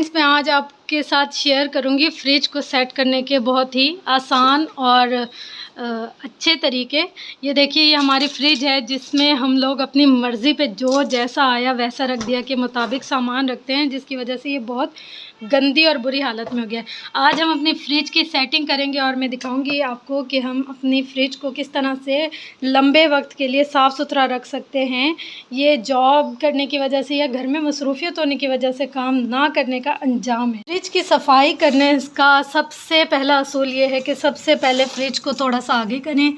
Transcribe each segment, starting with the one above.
Friends, मैं आज आपके साथ शेयर करूंगी फ्रिज को सेट करने के बहुत ही आसान और अच्छे तरीके। ये देखिए, ये हमारी फ्रिज है जिसमें हम लोग अपनी मर्ज़ी पे जो जैसा आया वैसा रख दिया के मुताबिक सामान रखते हैं, जिसकी वजह से ये बहुत गंदी और बुरी हालत में हो गया है। आज हम अपनी फ्रिज की सेटिंग करेंगे और मैं दिखाऊंगी आपको कि हम अपनी फ्रिज को किस तरह से लंबे वक्त के लिए साफ़ सुथरा रख सकते हैं। ये जॉब करने की वजह से या घर में मसरूफियत होने की वजह से काम ना करने का अंजाम है। फ्रिज की सफाई करने का सबसे पहला असूल ये है कि सबसे पहले फ्रिज को थोड़ा सा आगे करें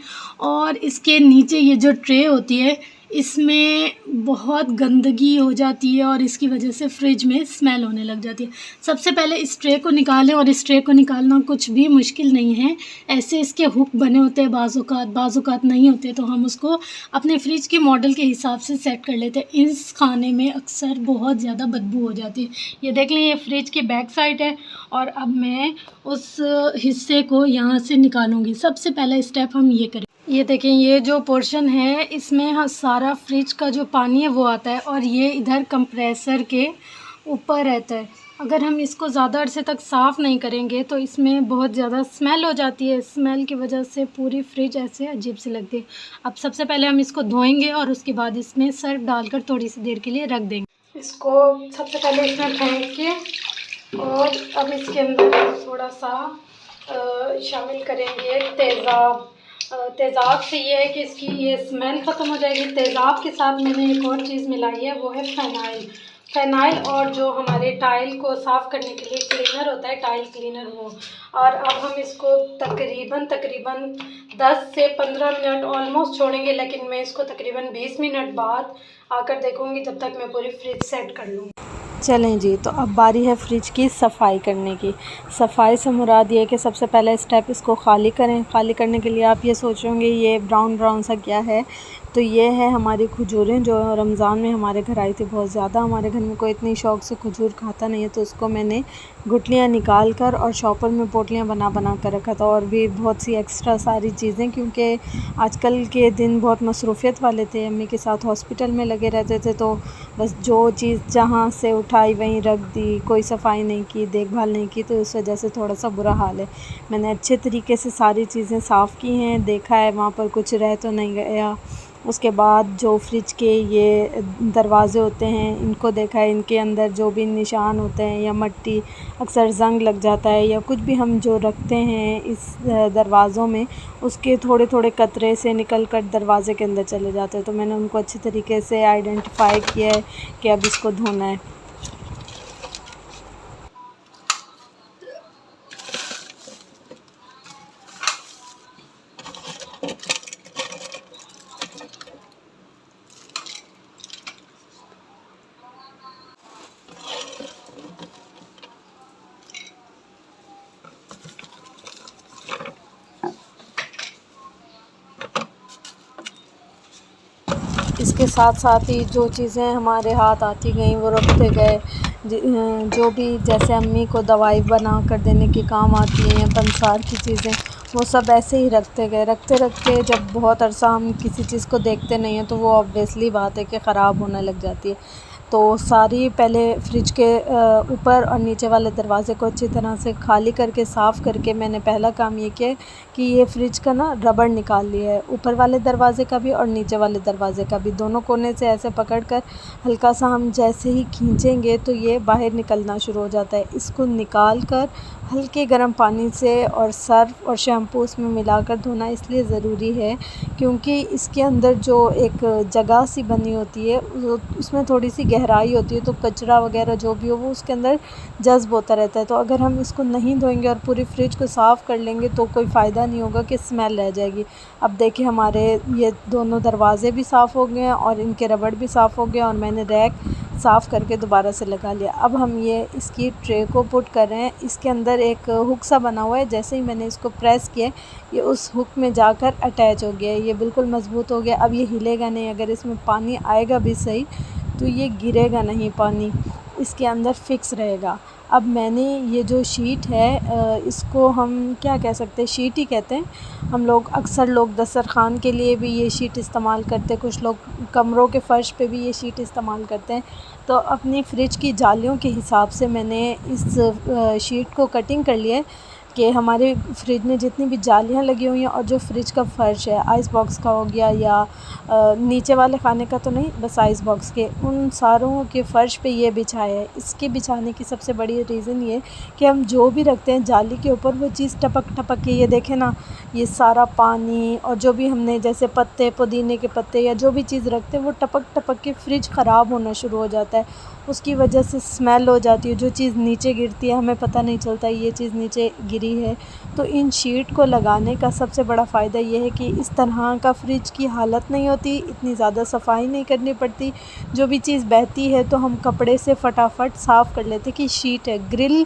और इसके नीचे ये जो ट्रे होती है इसमें बहुत गंदगी हो जाती है और इसकी वजह से फ्रिज में स्मेल होने लग जाती है। सबसे पहले इस ट्रे को निकालें और इस ट्रे को निकालना कुछ भी मुश्किल नहीं है। ऐसे इसके हुक बने होते हैं, बाज़-औक़ात नहीं होते, तो हम उसको अपने फ्रिज के मॉडल के हिसाब से सेट कर लेते हैं। इस खाने में अक्सर बहुत ज़्यादा बदबू हो जाती है। ये देख लें, ये फ्रिज की बैक साइड है और अब मैं उस हिस्से को यहाँ से निकालूँगी। सबसे पहला स्टेप हम ये करें। ये देखें, ये जो पोर्शन है इसमें सारा फ्रिज का जो पानी है वो आता है और ये इधर कंप्रेसर के ऊपर रहता है। अगर हम इसको ज़्यादा अरसे तक साफ़ नहीं करेंगे तो इसमें बहुत ज़्यादा स्मेल हो जाती है। स्मेल की वजह से पूरी फ्रिज ऐसे अजीब सी लगती है। अब सबसे पहले हम इसको धोएंगे और उसके बाद इसमें सर्फ डालकर थोड़ी सी देर के लिए रख देंगे। इसको सबसे पहले इसमें फेंक के और अब इसके अंदर थोड़ा सा शामिल करेंगे तेज़ाब। तेज़ाब से ये है कि इसकी ये स्मेल ख़त्म हो जाएगी। तेज़ाब के साथ मैंने एक और चीज़ मिलाई है, वो है फ़ेनाइल और जो हमारे टाइल को साफ़ करने के लिए क्लीनर होता है, टाइल क्लीनर, वो। और अब हम इसको तकरीबन 10 से 15 मिनट ऑलमोस्ट छोड़ेंगे, लेकिन मैं इसको तकरीबन 20 मिनट बाद आकर देखूँगी, जब तक मैं पूरी फ्रिज सेट कर लूँगी। चलें जी, तो अब बारी है फ्रिज की सफाई करने की। सफाई से मुराद ये है कि सबसे पहला स्टेप इसको खाली करें। खाली करने के लिए आप ये सोच होंगे ये ब्राउन सा क्या है, तो ये है हमारी खजूरें जो रमज़ान में हमारे घर आई थी बहुत ज़्यादा। हमारे घर में कोई इतनी शौक़ से खजूर खाता नहीं है, तो उसको मैंने गुठलियाँ निकाल कर और शॉपर में पोटलियाँ बना कर रखा था, और भी बहुत सी एक्स्ट्रा सारी चीज़ें, क्योंकि आजकल के दिन बहुत मसरूफ़ियत वाले थे। अम्मी के साथ हॉस्पिटल में लगे रहते थे, तो बस जो चीज़ जहाँ से उठाई वहीं रख दी, कोई सफाई नहीं की, देखभाल नहीं की, तो इस वजह से थोड़ा सा बुरा हाल है। मैंने अच्छे तरीके से सारी चीज़ें साफ़ की हैं, देखा है वहाँ पर कुछ रह तो नहीं गया। उसके बाद जो फ्रिज के ये दरवाज़े होते हैं इनको देखा है, इनके अंदर जो भी निशान होते हैं या मिट्टी, अक्सर ज़ंग लग जाता है या कुछ भी हम जो रखते हैं इस दरवाज़ों में, उसके थोड़े थोड़े कतरे से निकल कर दरवाज़े के अंदर चले जाते हैं। तो मैंने उनको अच्छे तरीके से आइडेंटिफाई किया है कि अब इसको धोना है। इसके साथ साथ ही जो चीज़ें हमारे हाथ आती गईं वो रखते गए, जो भी जैसे अम्मी को दवाई बना कर देने के काम आती हैं या पंसार की चीज़ें, वो सब ऐसे ही रखते गए। रखते रखते जब बहुत अरसा हम किसी चीज़ को देखते नहीं हैं तो वो ऑब्वियसली बात है कि ख़राब होने लग जाती है। तो सारी पहले फ्रिज के ऊपर और नीचे वाले दरवाज़े को अच्छी तरह से खाली करके साफ़ करके मैंने पहला काम ये किया कि ये फ्रिज का ना रबड़ निकाल लिया है, ऊपर वाले दरवाज़े का भी और नीचे वाले दरवाज़े का भी। दोनों कोने से ऐसे पकड़ कर हल्का सा हम जैसे ही खींचेंगे तो ये बाहर निकलना शुरू हो जाता है। इसको निकाल कर हल्के गर्म पानी से और सर्फ़ और शैम्पू उसमें मिलाकर धोना इसलिए ज़रूरी है क्योंकि इसके अंदर जो एक जगह सी बनी होती है उसमें थोड़ी सी गहराई होती है, तो कचरा वगैरह जो भी हो वो उसके अंदर जज़्ब होता रहता है। तो अगर हम इसको नहीं धोएंगे और पूरी फ्रिज को साफ़ कर लेंगे तो कोई फ़ायदा नहीं होगा कि स्मेल रह जाएगी। अब देखिए, हमारे ये दोनों दरवाज़े भी साफ़ हो गए हैं और इनके रबड़ भी साफ़ हो गए और मैंने रैक साफ़ करके दोबारा से लगा लिया। अब हम ये इसकी ट्रे को पुट कर रहे हैं। इसके अंदर एक हुक सा बना हुआ है, जैसे ही मैंने इसको प्रेस किया ये उस हुक में जाकर अटैच हो गया है। ये बिल्कुल मज़बूत हो गया। अब ये हिलेगा नहीं। अगर इसमें पानी आएगा भी सही तो ये गिरेगा नहीं पानी। इसके अंदर फ़िक्स रहेगा। अब मैंने ये जो शीट है इसको हम क्या कह सकते हैं, शीट ही कहते हैं। हम लोग अक्सर लोग दस्तरख़्वान के लिए भी ये शीट इस्तेमाल करते हैं, कुछ लोग कमरों के फ़र्श पे भी ये शीट इस्तेमाल करते हैं। तो अपनी फ़्रिज की जालियों के हिसाब से मैंने इस शीट को कटिंग कर लिया है कि हमारे फ्रिज में जितनी भी जालियाँ लगी हुई हैं और जो फ्रिज का फ़र्श है, आइस बॉक्स का हो गया या नीचे वाले खाने का तो नहीं, बस आइस बॉक्स के, उन सारों के फ़र्श पे ये बिछाया है। इसके बिछाने की सबसे बड़ी रीज़न ये कि हम जो भी रखते हैं जाली के ऊपर वो चीज़ टपक टपक के, ये देखें ना, ये सारा पानी और जो भी हमने जैसे पत्ते, पुदीने के पत्ते या जो भी चीज़ रखते हैं वो टपक टपक के फ्रिज ख़राब होना शुरू हो जाता है। उसकी वजह से स्मेल हो जाती है, जो चीज़ नीचे गिरती है हमें पता नहीं चलता ये चीज़ नीचे गिरी है। तो इन शीट को लगाने का सबसे बड़ा फ़ायदा ये है कि इस तरह का फ्रिज की हालत नहीं होती, इतनी ज़्यादा सफाई नहीं करनी पड़ती। जो भी चीज़ बहती है तो हम कपड़े से फटाफट साफ़ कर लेते कि शीट है। ग्रिल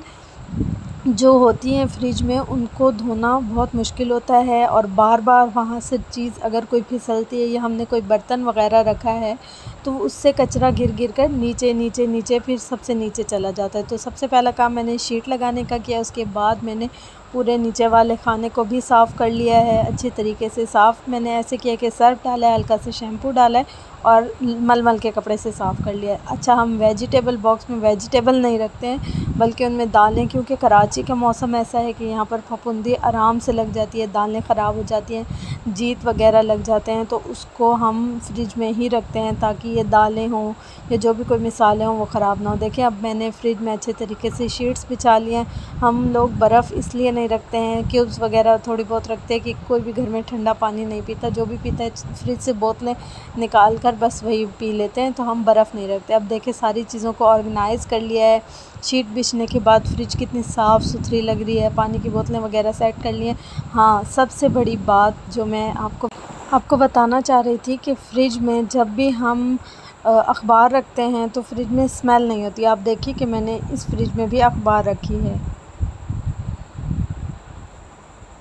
जो होती हैं फ्रिज में उनको धोना बहुत मुश्किल होता है और बार-बार वहाँ से चीज़ अगर कोई फिसलती है या हमने कोई बर्तन वग़ैरह रखा है तो उससे कचरा गिर कर नीचे फिर सबसे नीचे चला जाता है। तो सबसे पहला काम मैंने शीट लगाने का किया, उसके बाद मैंने पूरे नीचे वाले खाने को भी साफ़ कर लिया है अच्छे तरीके से। साफ़ मैंने ऐसे किया कि सर्फ़ डाला है, हल्का सा शैम्पू डाला है और मल के कपड़े से साफ़ कर लिया है। अच्छा, हम वेजिटेबल बॉक्स में वेजिटेबल नहीं रखते हैं बल्कि उनमें दालें, क्योंकि कराची का मौसम ऐसा है कि यहाँ पर फफूंदी आराम से लग जाती है, दालें ख़राब हो जाती हैं, जीत वगैरह लग जाते हैं, तो उसको हम फ्रिज में ही रखते हैं ताकि ये दालें हों या जो भी कोई मिसालें हों वो ख़राब ना हो। देखिए अब मैंने फ्रिज में अच्छे तरीके से शीट्स बिछा लिए हैं। हम लोग बर्फ़ इसलिए नहीं रखते हैं, क्यूब्स वगैरह थोड़ी बहुत रखते हैं कि कोई भी घर में ठंडा पानी नहीं पीता, जो भी पीता है फ्रिज से बोतलें निकाल कर बस वही पी लेते हैं, तो हम बर्फ़ नहीं रखते। अब देखिए सारी चीज़ों को ऑर्गेनाइज़ कर लिया है। शीट बिछने के बाद फ्रिज कितनी साफ़ सुथरी लग रही है, पानी की बोतलें वगैरह सेट कर ली हैं। हाँ, सबसे बड़ी बात जो मैं आपको बताना चाह रही थी कि फ्रिज में जब भी हम अखबार रखते हैं तो फ्रिज में स्मेल नहीं होती। आप देखिए कि मैंने इस फ्रिज में भी अखबार रखी है।